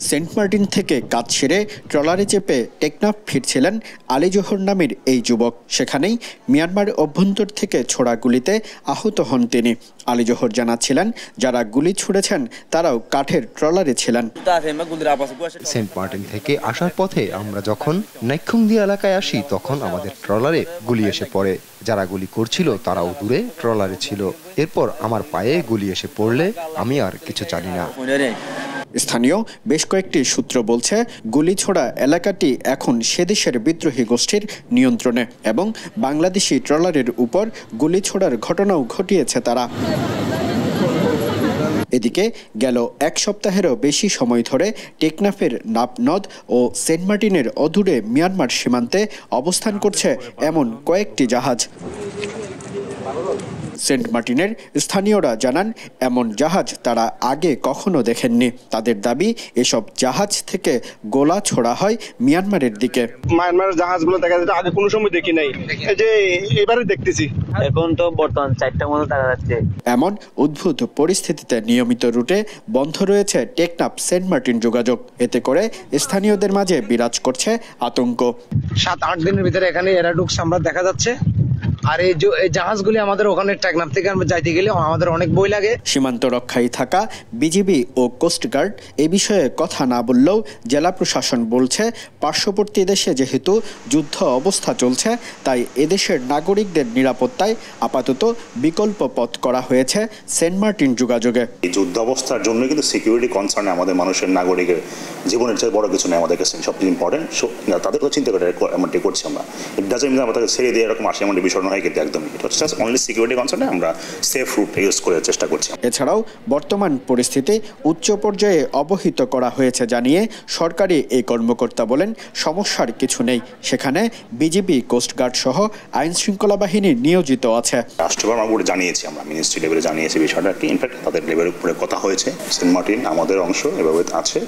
Saint Martin থেকে কাজ সেরে ট্রলারে চেপে টেকনাফ ফিরছিলেন আলী জোহর নামের এই যুবক। সেখানেই মিয়ানমার অভ্যন্তর থেকে ছোড়া গুলিতে আহত হন তিনি। আলী জোহর জানাচ্ছিলেন, যারা গুলি ছুড়েছেন তারাও কাঠের ট্রলারে ছিলেন। সেন্ট মার্টিন থেকে আসার পথে আমরা যখন নাইখুংদি এলাকায় আসি তখন আমাদের ট্রলারে গুলি এসে পড়ে। যারা গুলি করছিল তারাও দূরে ট্রলারে ছিল। এরপর আমার পায়ে গুলি এসে পড়লে আমি আর কিছু জানি না। স্থানীয় বেশ কয়েকটি সূত্র বলছে, গুলি ছোড়া এলাকাটি এখন সেদেশের বিদ্রোহী গোষ্ঠীর নিয়ন্ত্রণে এবং বাংলাদেশি ট্রলারের উপর গুলি ছোড়ার ঘটনাও ঘটিয়েছে তারা। এদিকে গেল এক সপ্তাহেরও বেশি সময় ধরে টেকনাফের নাপনদ ও সেন্ট মার্টিনের অদূরে মিয়ানমার সীমান্তে অবস্থান করছে এমন কয়েকটি জাহাজ। সেন্ট মার্টিনের স্থানীয়রা জানান, এমন জাহাজ তারা আগে কখনো দেখেননি। তাদের দাবি, এসব জাহাজ থেকে গোলা ছোড়া হয় মিয়ানমারের দিকে। মায়ানমারের জাহাজগুলো দেখা যাচ্ছে আগে কোনো সময় দেখি নাই, এই যে এবারে দেখতেছি। এখন তো বর্তমান 4টার মতো দেখা যাচ্ছে। এমন উদ্ভুত পরিস্থিতিতে নিয়মিত রুটে বন্ধ রয়েছে টেকনাফ সেন্ট মার্টিন যোগাযোগ। এতে করে স্থানীয়দের মাঝে বিরাজ করছে আতঙ্ক। 7-8 দিনের ভিতরে এখানে এরা ঢুকছে আমরা দেখা যাচ্ছে। আর এই জাহাজগুলি আমাদের ওখানে টেকনাফ থেকে আমরা যাইতে গেলে আমাদের অনেক বই লাগে। সীমান্ত রক্ষায় থাকা বিজিবি ও কোস্টগার্ড এ বিষয়ে কথা না বললেও জেলা প্রশাসন বলছে, পার্শ্ববর্তী দেশে যেহেতু যুদ্ধ অবস্থা চলছে তাই এদেশের নাগরিকদের নিরাপত্তায় আপাতত বিকল্প পথ করা হয়েছে সেন্ট মার্টিন যোগাযোগে। এই যুদ্ধ অবস্থার জন্য কিন্তু সিকিউরিটি কনসার্নে আমাদের মানুষের নাগরিকের জীবনের চেয়ে বড় কিছু নেই আমাদের কাছে। সবচেয়ে ইম্পর্টেন্ট তাদের কথা চিন্তা করে এমনটি করছি আমরা। ইট ডাজন্ট মিন আমরা তাকে ছেড়ে দিয়ে এরকম আসে এমন বিষয় নয়, কিন্তু একদমই এটা হচ্ছে অনলি সিকিউরিটি কনসার্নে আমরা সেফ রুট ইউজ করার চেষ্টা করছি। এছাড়াও বর্তমান পরিস্থিতি উচ্চ পর্যায়ে অবহিত করা হয়েছে জানিয়ে সরকারি এই কর্মকর্তা বলেন, সমস্যার কিছু নেই। সেখানে বিজিবি, কোস্টগার্ড সহ আইন শৃঙ্খলা বাহিনী নিয়োজিত আছে। রাষ্ট্রভার আমরা জানিয়েছি, আমরা মিনিস্ট্রি লেভেলে জানিয়েছি বিষয়টা কি। ইনফ্যাক্ট তাদের লেভেলের উপরে কথা হয়েছে। সেন্ট মার্টিন আমাদের অংশ, এভাবে আছে,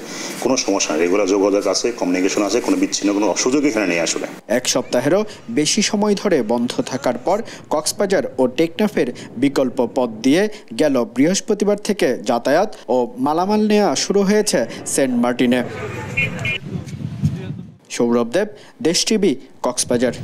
কোনো সমস্যা নেই। রেগুলার যোগাযোগ আছে, কমিউনিকেশন আছে, কোনো বিচ্ছিন্ন কোনো অসুযোগ এখানে নেই আসলে। এক সপ্তাহেরও বেশি সময় ধরে বন্ধ থাকার পর কক্সবাজার ও টেকনাফের বিকল্প পথ দিয়ে গেল বৃহস্পতিবার থেকে যাতায়াত ও মালামাল নেওয়া শুরু হয়েছে সেন্ট মার্টিনে। সৌরভ দেব, দেশ টিভি, কক্সবাজার।